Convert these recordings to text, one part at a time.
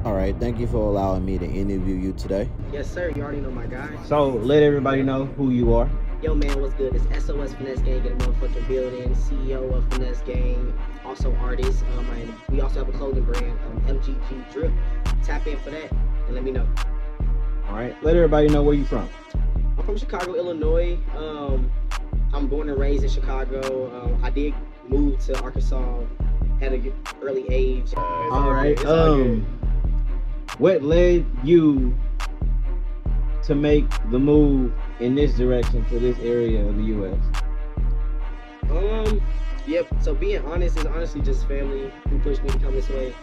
All right, thank you for allowing me to interview you today. Yes, sir. You already know my guy. So let everybody know who you are. Yo, man, what's good? It's S.O.S Finesse Gang in the motherfucking building. CEO of Finesse Gang, also artist. And we also have a clothing brand, MGG Drip. Tap in for that and let me know. All right, let everybody know where you from. I'm from Chicago, Illinois. I'm born and raised in Chicago. I did move to Arkansas at an early age. All right. What led you to make the move in this direction to this area of the U.S.? Yep. So being honest is honestly just family who pushed me to come this way.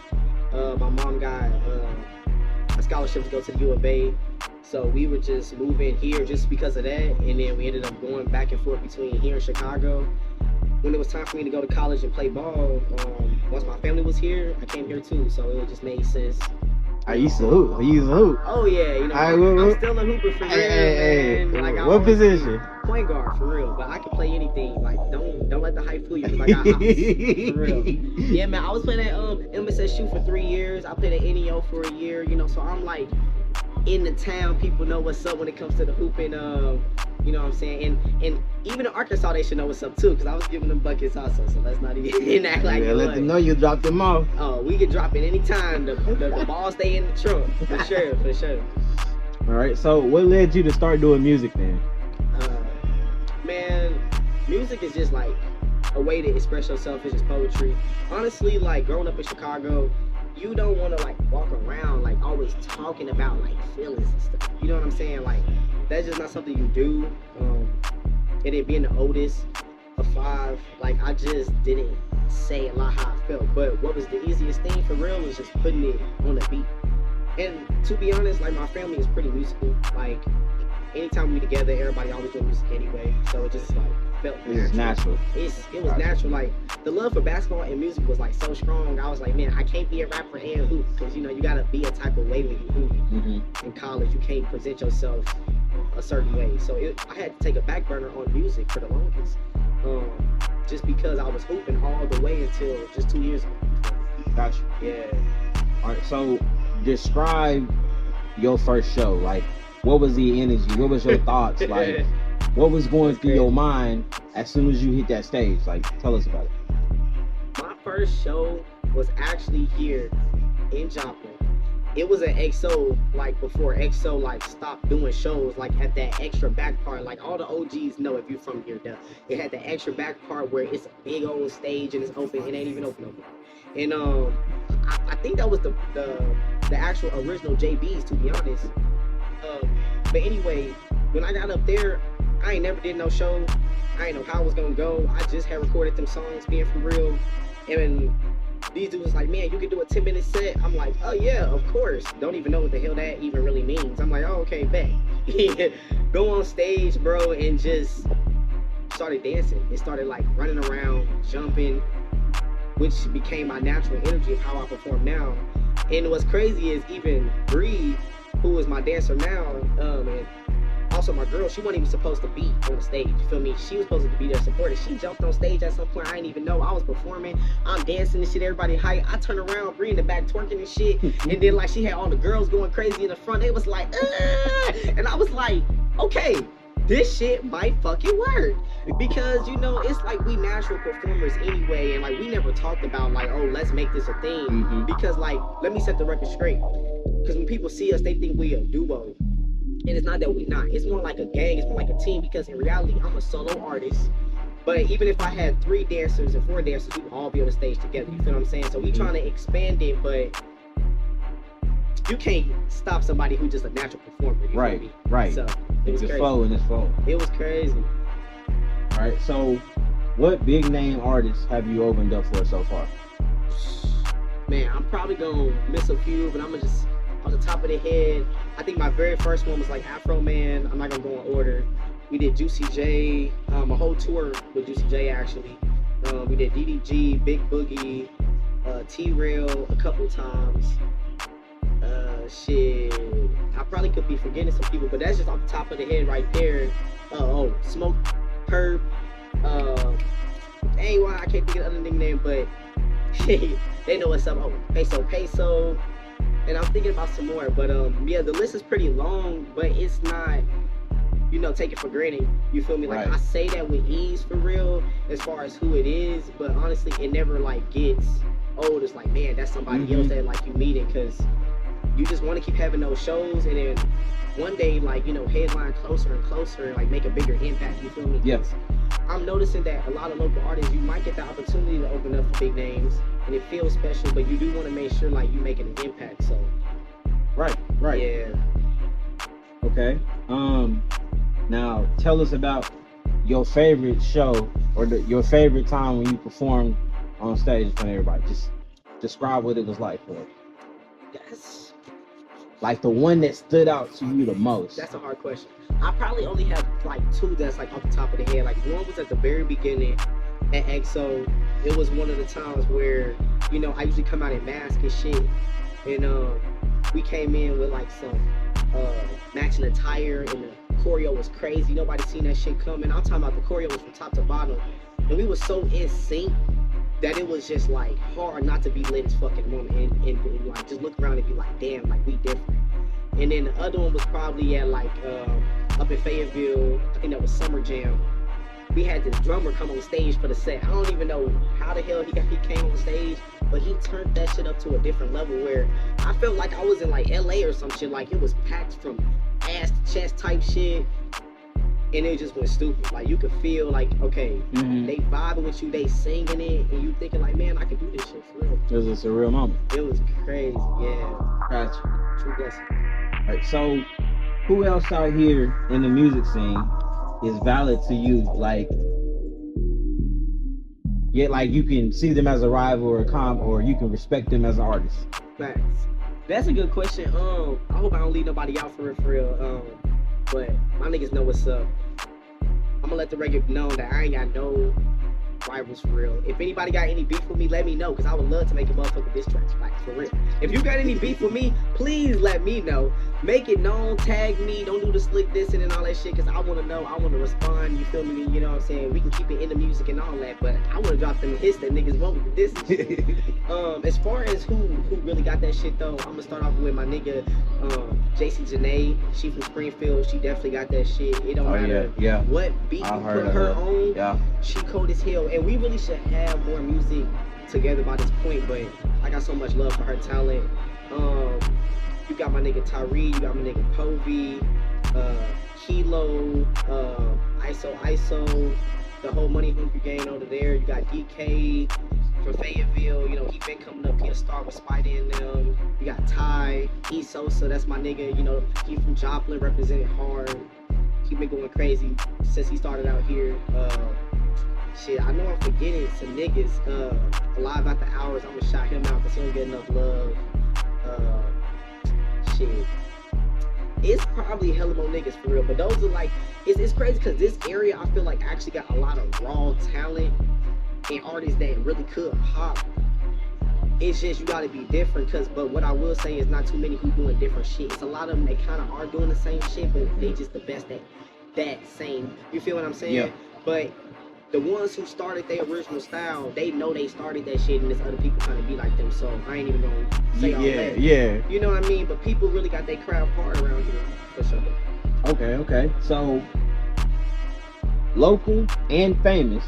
My mom got a scholarship to go to the U of A, so we were just moving here just because of that, and then we ended up going back and forth between here and Chicago. When it was time for me to go to college and play ball, once my family was here, I came here too, so it just made sense. I used to hoop. Oh yeah, you know, I'm still a hooper for real, man. Hey, like, what position? Point guard for real, but I can play anything. Like, don't let the hype fool you, because I got hops, for real. Yeah, man, I was playing at MSSU for 3 years. I played at NEO for a year, you know, so I'm like in the town. People know what's up when it comes to the hooping. You know what I'm saying? And even in Arkansas, they should know what's up too, because I was giving them buckets also. So let's not even act like yeah, let them know you dropped them off. Oh, we can drop it anytime. The ball stay in the trunk for sure, for sure. All right. So what led you to start doing music then? Man, music is just like a way to express yourself. It's just poetry. Honestly, like growing up in Chicago, you don't want to like walk around like always talking about like feelings and stuff. You know what I'm saying? Like that's just not something you do. And then being the oldest of 5, like I just didn't say a lot how I felt. But what was the easiest thing for real was just putting it on the beat. And to be honest, like my family is pretty musical. Like anytime we together, everybody always doing music anyway. So it just like felt natural. It was natural. Like the love for basketball and music was like so strong. I was like, man, I can't be a rapper and hoop, because you know you gotta be a type of way when you hoop. In college, you can't present yourself a certain way. So I had to take a back burner on music for the longest, just because I was hooping all the way until just 2 years ago. Gotcha. Yeah. All right. So describe your first show. Like, what was the energy? What was your thoughts? Like, what was going through your mind as soon as you hit that stage? Like, tell us about it. My first show was actually here in Joplin. It was an XO, like before XO like stopped doing shows, like at that extra back part. Like all the OGs know if you're from here, it had the extra back part where it's a big old stage and it's open. It ain't even open. And I think that was the actual original JBs, to be honest. But anyway, when I got up there, I ain't never did no show. I ain't know how it was gonna go. I just had recorded them songs, being for real. And these dudes was like, man, you can do a 10-minute set. I'm like, oh yeah, of course. Don't even know what the hell that even really means. I'm like, oh, okay, bet. Go on stage, bro, and just started dancing. It started like running around, jumping, which became my natural energy of how I perform now. And what's crazy is even Bree, who is my dancer now, and also my girl, she wasn't even supposed to be on the stage, you feel me? She was supposed to be there supporting. She jumped on stage at some point. I didn't even know. I was performing, I'm dancing and shit, everybody hype. I turned around, Bree in the back twerking and shit. And then like she had all the girls going crazy in the front. They was like, and I was like, okay, this shit might fucking work. Because you know, it's like we natural performers anyway, and like we never talked about like, oh, let's make this a thing. Because like, let me set the record straight. Because when people see us, they think we a duo. And it's not that we're not. It's more like a gang. It's more like a team, because in reality, I'm a solo artist. But even if I had 3 dancers and 4 dancers, we would all be on the stage together. You feel what I'm saying? So we trying to expand it, but you can't stop somebody who's just a natural performer. You right, feel me? right. So it was it's crazy. Flow and it's flow. It was crazy. All right. So, what big name artists have you opened up for so far? Man, I'm probably gonna miss a few, but I'm gonna just off the top of the head, I think my very first one was like Afro Man. I'm not gonna go in order. We did Juicy J, a whole tour with Juicy J actually. We did DDG, Big Boogie, T-Rail a couple times. Shit, I probably could be forgetting some people, but that's just off the top of the head right there. Smoke Perp. Dang, why I can't think of the other name, but they know what's up. Oh, Peso. and I'm thinking about some more. But yeah, the list is pretty long, but it's not, take it for granted. You feel me? Like Right. I say that with ease for real, as far as who it is, but honestly, it never like gets old. It's like, man, that's somebody else that like you meeting, because you just want to keep having those shows, and then one day, like, headline closer and closer, and like make a bigger impact. You feel me? Yes. I'm noticing that a lot of local artists, you might get the opportunity to open up for big names, and it feels special, but you do want to make sure like you making an impact. So Right. yeah. Okay. Now tell us about your favorite show, or your favorite time when you performed on stage in front of everybody. Just describe what it was like for you. That's Like the one that stood out to you the most. a hard question. I probably only have like two that's like off the top of the head. Like one was at the very beginning at EXO. It was one of the times where, I usually come out in mask and shit, and we came in with like some matching attire, and the choreo was crazy. Nobody seen that shit coming. I'm talking about the choreo was from top to bottom, and we was so in sync that it was just like hard not to be lit as fucking moment, and like just look around and be like, damn, like we different. And then the other one was probably at like up in Fayetteville. I think that was Summer Jam. We had this drummer come on stage for the set. I don't even know how the hell he came on stage, but he turned that shit up to a different level where I felt like I was in like LA or some shit. Like it was packed from ass to chest type shit, and it just went stupid. Like you could feel like, okay, they vibing with you, they singing it, and you thinking like, man, I can do this shit for real. It was a surreal moment. It was crazy, yeah. Gotcha. True blessing. Right, so who else out here in the music scene is valid to you? Like, like you can see them as a rival or a comp, or you can respect them as an artist. Facts. That's a good question. I hope I don't leave nobody out for real. But my niggas know what's up. I'm gonna let the record know that I ain't got no rivals for real. If anybody got any beef with me, let me know, because I would love to make a motherfucking diss track, like for real. If you got any beef with me, please let me know. Make it known, tag me, don't do the slick dissing and all that shit, because I want to know, I want to respond, you feel me? You know what I'm saying? We can keep it in the music and all that, but I want to drop them hits that niggas want with the diss and shit. As far as who really got that shit though, I'm gonna start off with my nigga JC Janae. She from Springfield. She definitely got that shit. It don't matter what beat you put her on. Yeah. She cold as hell, and we really should have more music together by this point, but I got so much love for her talent. You got my nigga Tyree, you got my nigga Povey, Kilo, ISO, the whole Money Hungry gang over there. You got DK from Fayetteville, he been coming up, he a star with Spidey and them. You got Ty, S.O.S, that's my nigga, he from Joplin, represented hard. He been going crazy since he started out here. Shit, I know I'm forgetting some niggas. Alive After Hours, I'm gonna shout him out because he don't get enough love. Shit. It's probably hella more niggas for real, but those are like, it's crazy because this area I feel like actually got a lot of raw talent and artists that really could pop. It's just you gotta be different, but what I will say is not too many who doing different shit. It's a lot of them, they kind of are doing the same shit, but they just the best at that same, you feel what I'm saying? Yeah. But the ones who started their original style, they know they started that shit, and there's other people trying to be like them, so I ain't even gonna say all that. Yeah. You know what I mean? But people really got their craft hard around here, for sure. Okay. So, local and famous,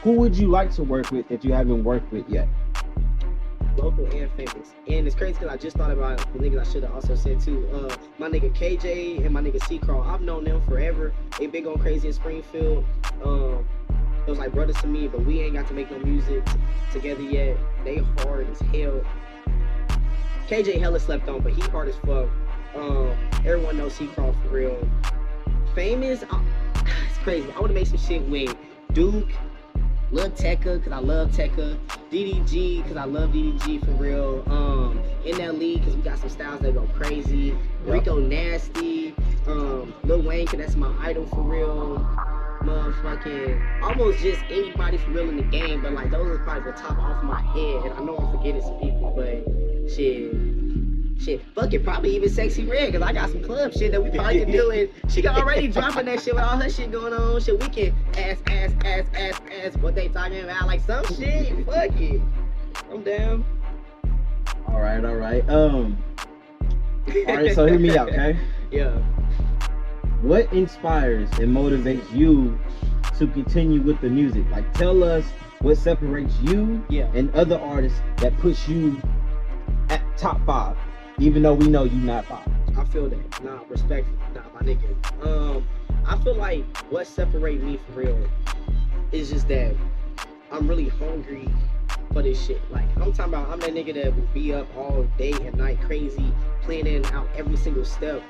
who would you like to work with that you haven't worked with yet? Local and famous. And it's crazy because I just thought about the niggas I should have also said too. My nigga KJ and my nigga C-Crawl, I've known them forever. They been going crazy in Springfield. It was like brothers to me, but we ain't got to make no music together yet. They hard as hell. KJ hella slept on, but he hard as fuck. Everyone knows C-Crawl for real. Famous, it's crazy. I want to make some shit with Duke, Lil Tekka, because I love Tekka. DDG, because I love DDG for real. In that league, because we got some styles that go crazy. Yep. Rico Nasty. Lil Wayne, because that's my idol for real. Motherfucking almost just anybody for real in the game, but like those are probably the top off my head. And I know I'm forgetting some people, but shit, fuck it, probably even Sexy Red, because I got some club shit that we probably can do, and she already dropping that shit with all her shit going on. Shit, we can ask what they talking about, like some shit. Fuck it, I'm down. All right. all right. All right, so hear me out, okay? Yeah. What inspires and motivates you to continue with the music? Like, tell us what separates you Yeah. and other artists that puts you at top 5, even though we know you not 5. I feel that. Nah, respectfully. Nah, my nigga. I feel like what separates me for real is just that I'm really hungry for this shit. Like, I'm talking about I'm that nigga that will be up all day and night crazy, planning out every single step.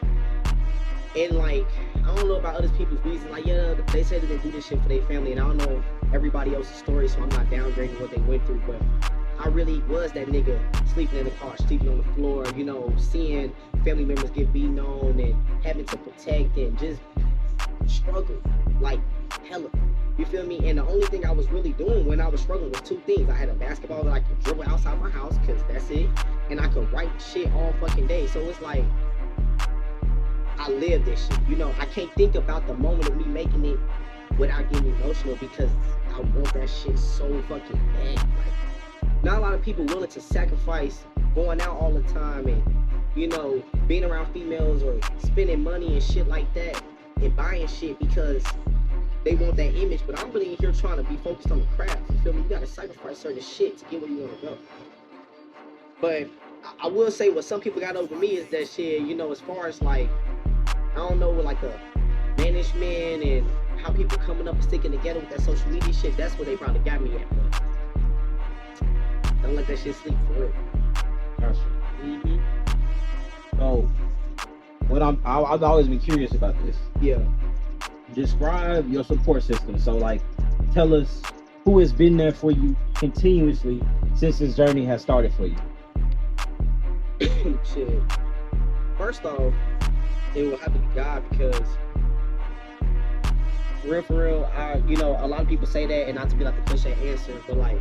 And like, I don't know about other people's reasons. Like, yeah, they say that they do this shit for their family, and I don't know everybody else's story, so I'm not downgrading what they went through. But I really was that nigga sleeping in the car, sleeping on the floor, you know, seeing family members get beaten on and having to protect and just struggle like hella. You feel me? And the only thing I was really doing when I was struggling was 2 things. I had a basketball that I could dribble outside my house, because that's it, and I could write shit all fucking day. So it's like, I live this shit. You know, I can't think about the moment of me making it without getting emotional, because I want that shit so fucking bad. Like, not a lot of people willing to sacrifice going out all the time and, you know, being around females or spending money and shit like that and buying shit because they want that image. But I'm really in here trying to be focused on the craft. You feel me? You gotta sacrifice certain shit to get where you wanna go. But I will say what some people got over me is that shit, you know, as far as like, I don't know, with like the management and how people coming up and sticking together with that social media shit, that's where they probably got me at. But don't let that shit sleep for real. Gotcha. Mm-hmm. So, I've always been curious about this. Yeah. Describe your support system. So, like, tell us who has been there for you continuously since this journey has started for you. Shit. First off, it will have to be God, because for real, you know, a lot of people say that, and not to be like the cliche answer, but like,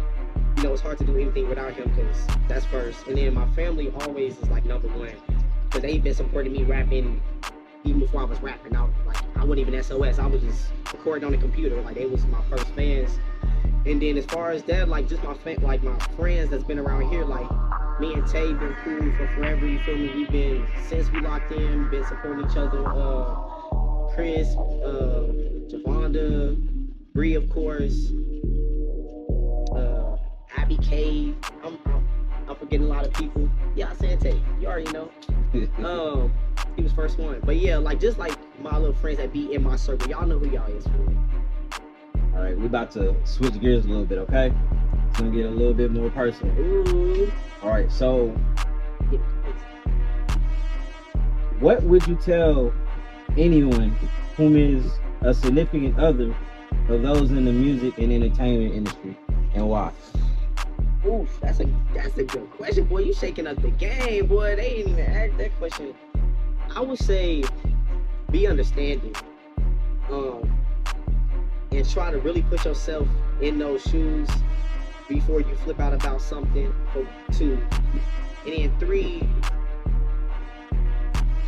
you know, it's hard to do anything without him, because that's first. And then my family always is like number 1, because they've been supporting me rapping even before I was rapping. I wasn't even S.O.S. I was just recording on the computer. Like, they was my first fans. And then as far as that, like, just my friends that's been around here, like, me and Tay been cool for forever, you feel me? We've been, since we locked in, been supporting each other. Chris, Javonda, Bree, of course, Abby K. I'm forgetting a lot of people. Yeah, I said Tay. You already know. He was first one. But yeah, like, just like my little friends that be in my circle, y'all know who y'all is for real. All right, we about to switch gears a little bit, okay? It's gonna get a little bit more personal. Ooh. All right, so what would you tell anyone whom is a significant other of those in the music and entertainment industry, and why? Oof, that's a good question, boy. You shaking up the game, boy. They ain't even ask that question. I would say be understanding, and try to really put yourself in those shoes before you flip out about something. For 2, and then 3,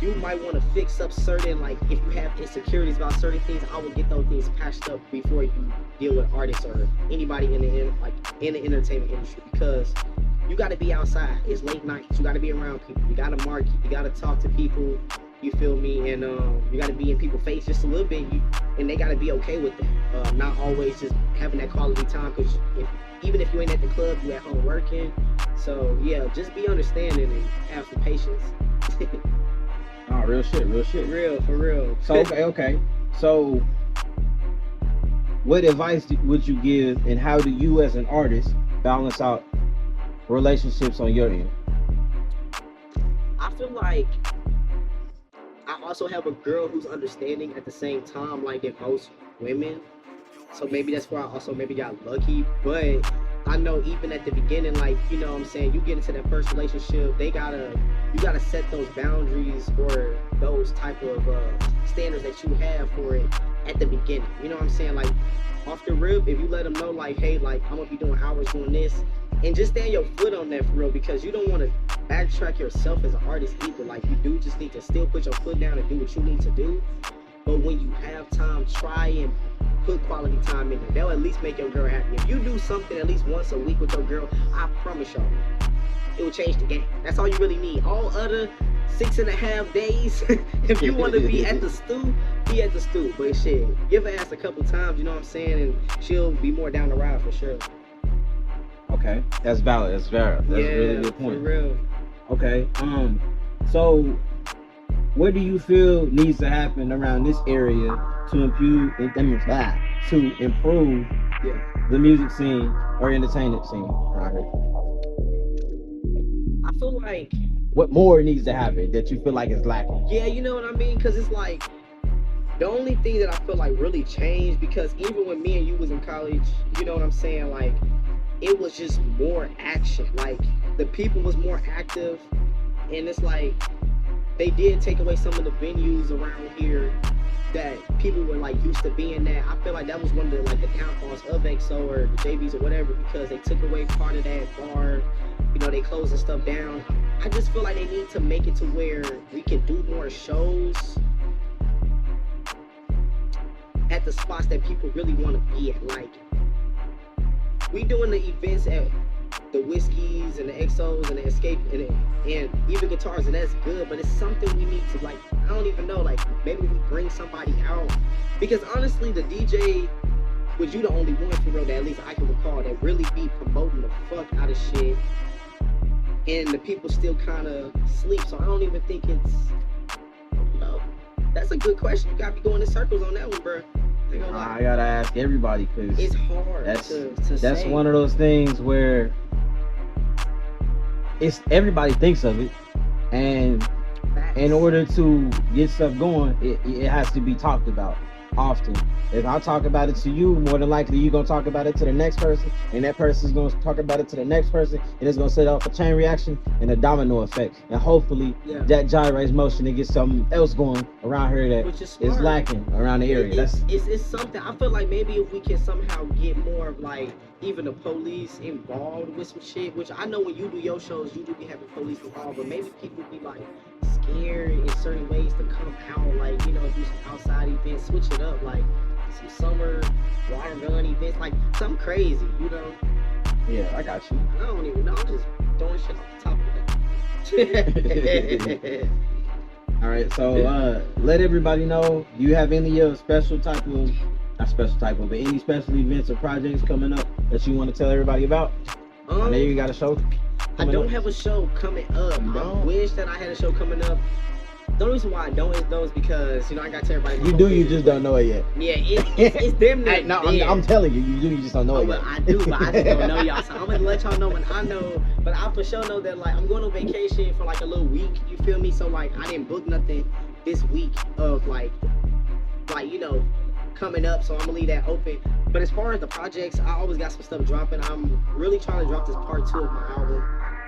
you might want to fix up certain, like, if you have insecurities about certain things, I would get those things patched up before you deal with artists or anybody in the entertainment industry, because you got to be outside. It's late nights. You got to be around people. You got to market. You got to talk to people. You feel me? And you got to be in people's face just a little bit. And they got to be okay with that. Not always just having that quality time, because even if you ain't at the club, you at home working. So yeah, just be understanding and have some patience. Oh, real shit. Real, for real. So okay. So what advice would you give, and how do you as an artist balance out relationships on your end? I feel like I also have a girl who's understanding at the same time, like in most women. So maybe that's where I also maybe got lucky. But I know even at the beginning, like, you know what I'm saying, you get into that first relationship, you gotta set those boundaries or those type of standards that you have for it at the beginning. You know what I'm saying? Like, off the rip, if you let them know, like, hey, like, I'm gonna be doing hours doing this, and just stand your foot on that for real, because you don't want to backtrack yourself as an artist either. Like, you do just need to still put your foot down and do what you need to do. But when you have time, try and put quality time in there. They'll at least make your girl happy. If you do something at least once a week with your girl, I promise y'all, it will change the game. That's all you really need. All other 6.5 days, if you want to be at the stew, be at the stew. But shit, give her ass a couple times, you know what I'm saying, and she'll be more down the ride for sure. Okay, that's valid. That's valid. That's a really good point. For real. Okay. So what do you feel needs to happen around this area to improve the music scene or entertainment scene around here? I feel like, what more needs to happen that you feel like is lacking? Yeah, you know what I mean? Because it's like, the only thing that I feel like really changed, because even when me and you was in college, you know what I'm saying, like, it was just more action. Like, the people was more active, and it's like, they did take away some of the venues around here that people were like used to being at. I feel like that was one of the like the downfalls of XO or the JVs or whatever, because they took away part of that bar. You know, they closing stuff down. I just feel like they need to make it to where we can do more shows at the spots that people really want to be at. Like, we doing the events at the Whiskeys and the XOs and the Escape and even guitars, and that's good, but it's something we need to, like, I don't even know, like, maybe we bring somebody out, because honestly, the DJ, was you the only one for real that at least I can recall that really be promoting the fuck out of shit, and the people still kind of sleep, so I don't even think it's, no, that's a good question. You gotta be going in circles on that one, bro. I gotta ask everybody, because it's hard to that's say. One of those things where it's everybody thinks of it, and in order to get stuff going, it has to be talked about often. If I talk about it to you, more than likely you're gonna talk about it to the next person, and that person's gonna talk about it to the next person, and it's gonna set off a chain reaction and a domino effect, and hopefully that gyrates motion and gets something else going around here that is lacking around the area. It's something. I feel like maybe if we can somehow get more of like even the police involved with some shit, which I know when you do your shows, you do be having police involved, but maybe people be like scared in certain ways to come out, like, you know, do some outside events, switch it up, like some summer water gun events, like something crazy, you know? Yeah, I got you. I don't even know, I'm just throwing shit off the top of that. All right, so let everybody know, do you have any special type of, not special type of, but any special events or projects coming up that you want to tell everybody about? I know you got a show. I don't have a show coming up. I wish that I had a show coming up. The only reason why I don't is because, you know, I got to tell everybody. You do, you just don't know it yet. Yeah, it's them that. No, I'm telling you, you do, you just don't know it yet. I do, but I just don't know y'all. So I'm going to let y'all know when I know. But I for sure know that, like, I'm going on vacation for like a little week. You feel me? So, like, I didn't book nothing this week of, like, you know, coming up. So I'm going to leave that open. But as far as the projects, I always got some stuff dropping. I'm really trying to drop this part 2 of my album.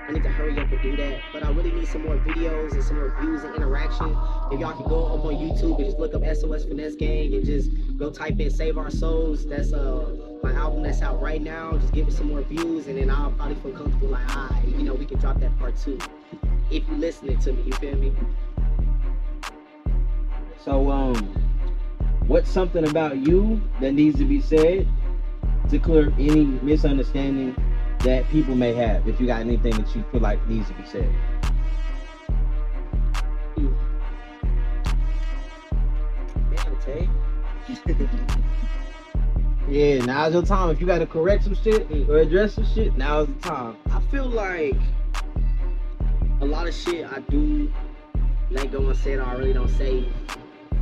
I need to hurry up and do that, but I really need some more videos and some more views and interaction. If y'all can go up on YouTube and just look up S.O.S Finesse Gang and just go type in Save Our Souls. That's my album that's out right now. Just give it some more views, and then I'll probably feel comfortable, like, you know, we can drop that part 2 if you listening to me, you feel me? So what's something about you that needs to be said to clear any misunderstanding that people may have, if you got anything that you feel like needs to be said? Yeah, now's your time. If you got to correct some shit or address some shit, now's the time. I feel like a lot of shit I do let go and say it, I really don't say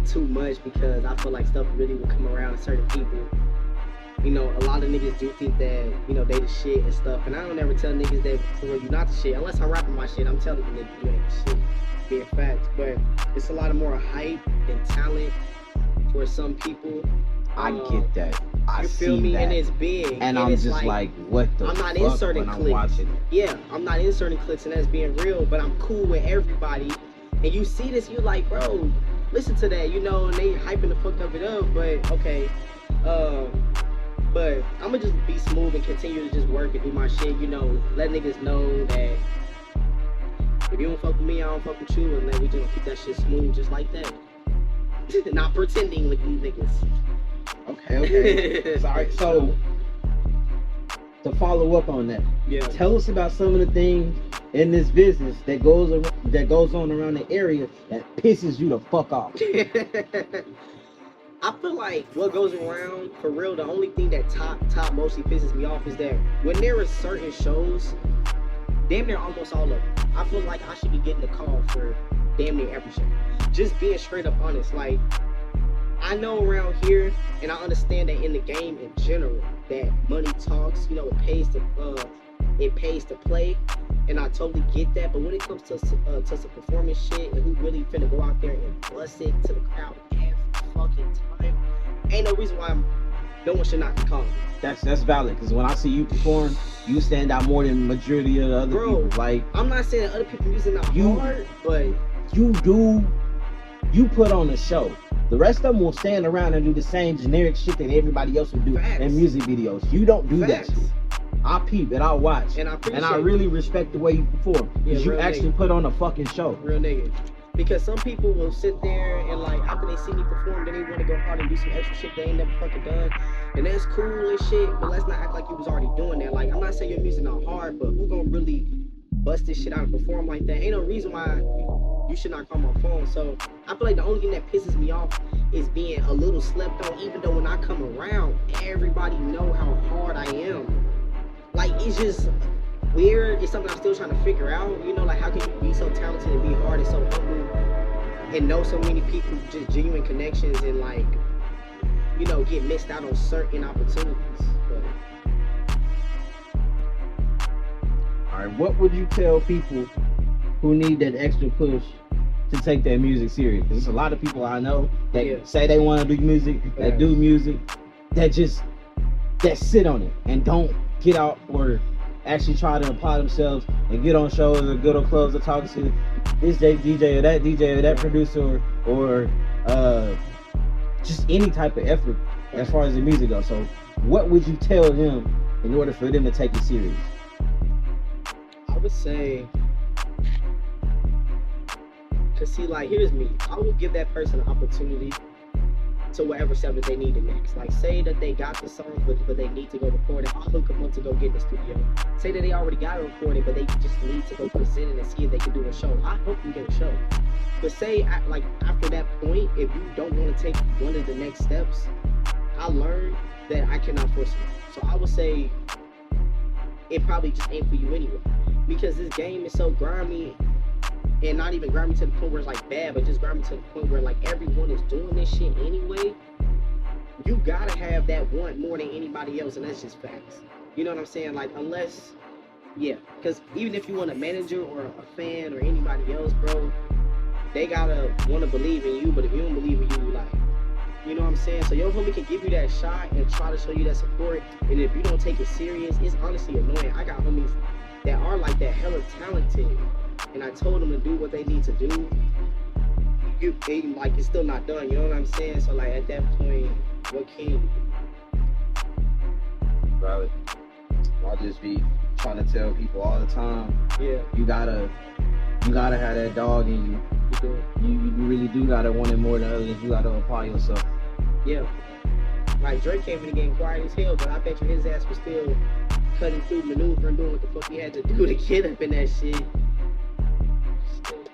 too much, because I feel like stuff really will come around to certain people. You know, a lot of niggas do think that, you know, they the shit and stuff, and I don't ever tell niggas that for real you not the shit. Unless I'm rapping my shit, I'm telling you niggas you ain't the shit. Be a fact. But it's a lot of more hype and talent for some people. I get that. I feel me? That. And it's big. And I'm just like, what the I'm not fuck inserting when clips. I'm watching it. Yeah, I'm not inserting clips, and that's being real, but I'm cool with everybody. And you see this, you like, bro, listen to that, you know, and they hyping the fuck of it up, but okay. But I'm gonna just be smooth and continue to just work and do my shit, you know, let niggas know that if you don't fuck with me, I don't fuck with you, and then we just gonna keep that shit smooth just like that. Not pretending with these niggas. Okay. Sorry. So to follow up on that, yeah, tell us about some of the things in this business that goes on around the area that pisses you the fuck off? I feel like what goes around, for real, the only thing that top mostly pisses me off is that when there are certain shows, damn near almost all of them, I feel like I should be getting a call for damn near every show. Just being straight up honest. Like, I know around here, and I understand that in the game in general, that money talks, you know, it pays to play, and I totally get that. But when it comes to some performance shit, and who really finna go out there and bust it to the crowd every fucking time, ain't no reason why no one should not be calling. That's valid, because when I see you perform, you stand out more than the majority of the other people. Like, I'm not saying other people using not hard, but you put on a show. The rest of them will stand around and do the same generic shit that everybody else would do in music videos. You don't do that shit. I peep and I watch, and I really respect the way you perform, because you actually put on a fucking show. Real nigga. Because some people will sit there and, like, after they see me perform, then they want to go hard and do some extra shit they ain't never fucking done. And that's cool and shit, but let's not act like you was already doing that. Like, I'm not saying your music not hard, but who gonna really bust this shit out and perform like that? Ain't no reason why you should not call my phone. So I feel like the only thing that pisses me off is being a little slept on, even though when I come around, everybody know how hard I am. Like, it's just weird. It's something I'm still trying to figure out. You know, like, how can you be so talented and be hard and so humble and know so many people, just genuine connections, and, like, you know, get missed out on certain opportunities. But all right, what would you tell people who need that extra push to take their music serious? Because there's a lot of people I know that say they want to do music, that do music, that sit on it and don't get out or actually try to apply themselves and get on shows or go to clubs or talk to this DJ or that producer or just any type of effort as far as the music goes. So what would you tell them in order for them to take it serious? I would say, cause see, like, here's me. I will give that person an opportunity to whatever step that they need it next. Like, say that they got the song, but they need to go record it. I'll hook them up to go get in the studio. Say that they already got it recorded, but they just need to go present it and see if they can do a show. I hope you get a show. But say, like, after that point, if you don't want to take one of the next steps, I learned that I cannot force it. So I would say it probably just ain't for you anyway. Because this game is so grimy, and not even grimy to the point where it's like bad, but just grimy to the point where, like, everyone is doing this shit anyway. You gotta have that want more than anybody else, and that's just facts. You know what I'm saying? Like, unless, because even if you want a manager or a fan or anybody else, bro, they gotta want to believe in you. But if you don't believe in you, like, you know what I'm saying? So your homie can give you that shot and try to show you that support, and if you don't take it serious, it's honestly annoying. I got homies that are like that, hella talented, and I told them to do what they need to do. Like, it's still not done. You know what I'm saying? So, like, at that point, what can you do? Bro, I'll just be trying to tell people all the time. Yeah. You gotta have that dog in you. You really do gotta want it more than others. You gotta apply yourself. Yeah. Like, Drake came in the game quiet as hell, but I bet you his ass was still cutting through, maneuvering, doing what the fuck he had to do to get up in that shit.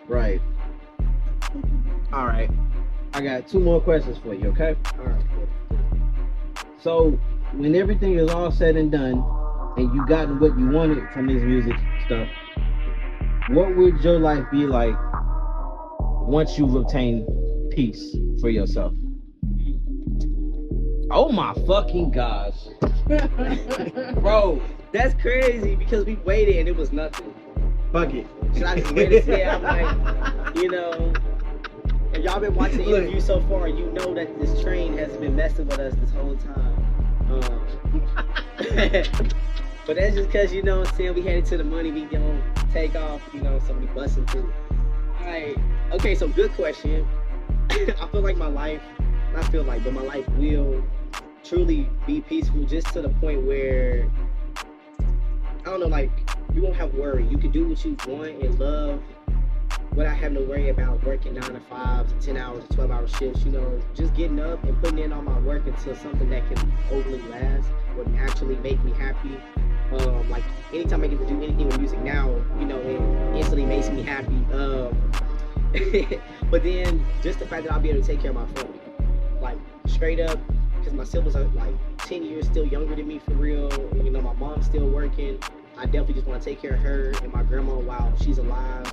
Right. All right. I got 2 more questions for you, okay? All right. So, when everything is all said and done, and you gotten what you wanted from this music stuff, what would your life be like once you've obtained peace for yourself? Oh my fucking gosh. Bro, that's crazy, because we waited and it was nothing. Fuck it. Should I just wait and see? I'm like, you know, if y'all been watching the interview so far, you know that this train has been messing with us this whole time. But that's just because, you know what I'm saying, we headed to the money, we don't take off, you know, somebody busting through. Alright, okay, so good question. I feel like my life, but my life will truly be peaceful, just to the point where, I don't know, like, you won't have worry. You can do what you want and love without having to worry about working 9 to 5, 10 hours, 12-hour shifts. You know, just getting up and putting in all my work into something that can overly last, would actually make me happy. Like anytime I get to do anything with music now, you know, it instantly makes me happy. But then just the fact that I'll be able to take care of my family, like straight up, because my siblings are like 10 years still younger than me for real. And, you know, my mom's still working. I definitely just want to take care of her and my grandma while she's alive.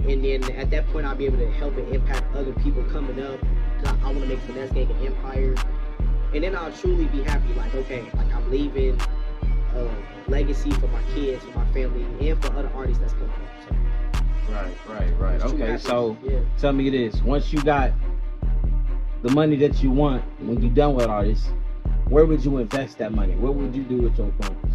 And then at that point, I'll be able to help and impact other people coming up. Cause I want to make Finesse Gang an empire. And then I'll truly be happy, like, okay, like I'm leaving a legacy for my kids, for my family, and for other artists that's coming up. So, Right. Okay, so tell me this. Once you got the money that you want, when you're done with all this, where would you invest that money? What would you do with your funds?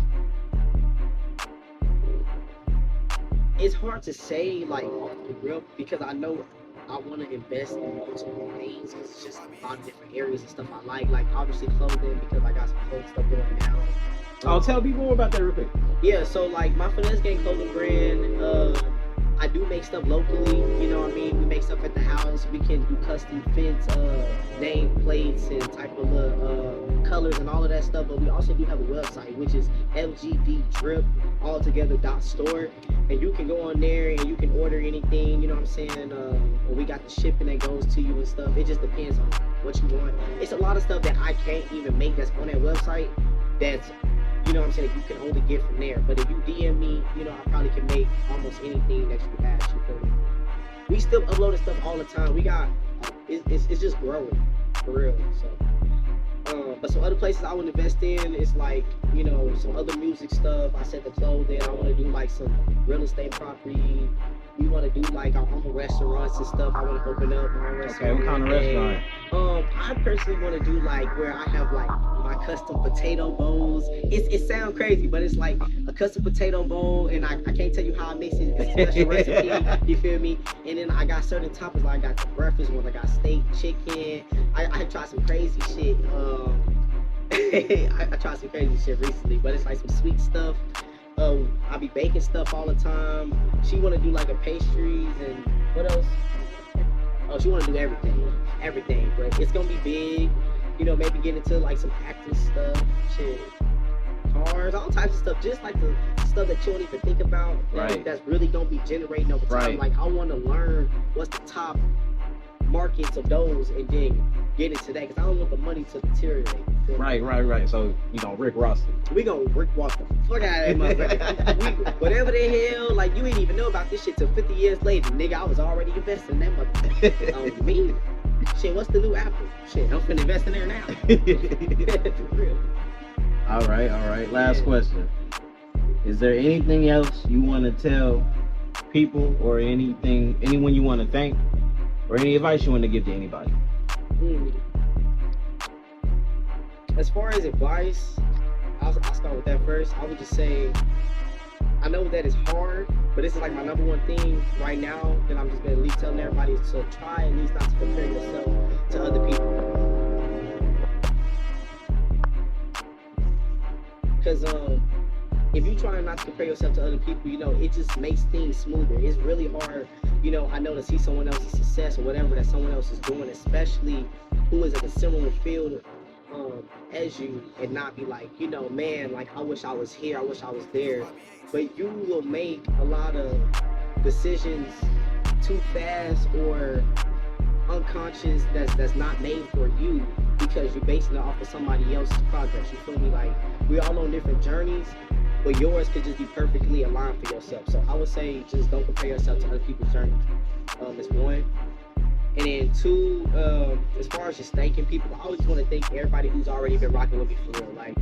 it's hard to say, like, off the rip, because I know I want to invest in multiple things, because it's just a lot of different areas and stuff I like obviously clothing, because I got some clothing stuff going now. I'll tell people more about that real quick. Yeah, so like my Finesse Gang clothing brand, I do make stuff locally, you know what I mean? We make stuff at the house. We can do custom fits, name plates and type of colors and all of that stuff. But we also do have a website, which is lgddrip.store. And you can go on there and you can order anything, you know what I'm saying? And we got the shipping that goes to you and stuff. It just depends on what you want. It's a lot of stuff that I can't even make that's on that website that's, you know what I'm saying, you can only get from there. But if you DM me, you know, I probably can make almost anything that you ask, you feel me? We still uploading stuff all the time. We got, it's just growing, for real, so. But some other places I would invest in is like, you know, some other music stuff. I said the clothing. I want to do like some real estate property. We want to do like our own restaurants and stuff. I want to open up my own restaurant. Okay, what kind of restaurant? I personally want to do like where I have like my custom potato bowls. It sounds crazy, but it's like a custom potato bowl, and I can't tell you how I mix it. It's a special recipe. You feel me? And then I got certain toppings. Like I got the breakfast ones. I got steak, chicken. I tried some crazy shit. I tried some crazy shit recently, but it's like some sweet stuff. I be baking stuff all the time. She want to do like a pastries and what else? Oh, she want to do everything. But it's gonna be big. You know, maybe get into like some acting stuff, shit, cars, all types of stuff. Just like the stuff that you don't even think about. Right. That's really gonna be generating over time. Right. Like I want to learn what's the top markets of those and then get into that, because I don't want the money to deteriorate. Right. So, you know, Rick Ross. We gonna Rick Ross the fuck out of that motherfucker. Whatever the hell, like you ain't even know about this shit till 50 years later. Nigga, I was already investing in that motherfucker. Me? Shit, what's the new Apple? Shit, I'm finna invest in there now. For real. All right. Last question. Is there anything else you want to tell people, or anyone you want to thank, or any advice you want to give to anybody? As far as advice, I'll start with that first. I would just say, I know that it's hard, but this is like my number one thing right now that I'm just gonna at least telling everybody is to try at least not to compare yourself to other people. Because if you try not to compare yourself to other people, you know, it just makes things smoother. It's really hard, you know, I know, to see someone else's success or whatever that someone else is doing, especially who is in a similar field as you, and not be like, you know, man, like I wish I was here, I wish I was there. But you will make a lot of decisions too fast or unconscious that's not made for you, because you're basing it off of somebody else's progress. You feel me? Like, we all on different journeys, but yours could just be perfectly aligned for yourself. So I would say just don't compare yourself to other people's journeys. That's one. And then two, as far as just thanking people, I always want to thank everybody who's already been rocking with me for real. Like,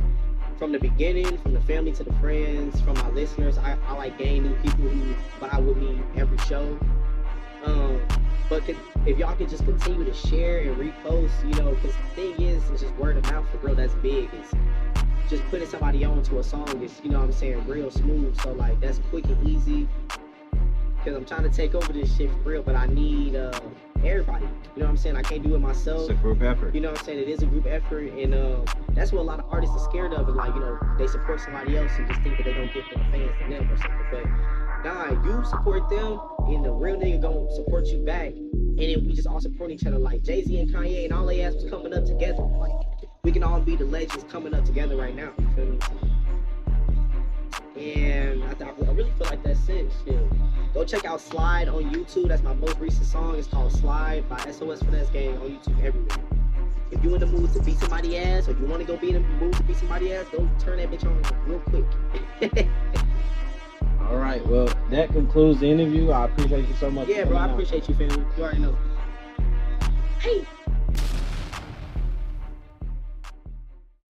from the beginning, from the family to the friends, from my listeners, I like gain new people who vibe with me every show. But if y'all can just continue to share and repost, you know, because the thing is, it's just word of mouth for real. That's big. It's just putting somebody on to a song is, you know what I'm saying, real smooth. So like, that's quick and easy. Because I'm trying to take over this shit for real, but I need everybody. You know what I'm saying? I can't do it myself. It's a group effort. You know what I'm saying? It is a group effort, and that's what a lot of artists are scared of. Is like, you know, they support somebody else and just think that they don't get more fans than them or something. But nah, you support them, and the real nigga gonna support you back. And then we just all support each other. Like Jay-Z and Kanye and all they ass was coming up together. Like, we can all be the legends coming up together right now. You feel me? And I really feel like that's it. Shit. Go check out Slide on YouTube. That's my most recent song. It's called Slide by S.O.S. Finesse Gang on YouTube everywhere. If you in the mood to beat somebody ass, or you want to go be in the mood to beat somebody ass, go turn that bitch on real quick. All right. Well, that concludes the interview. I appreciate you so much. Yeah, bro. I appreciate you, family. You already know. Hey.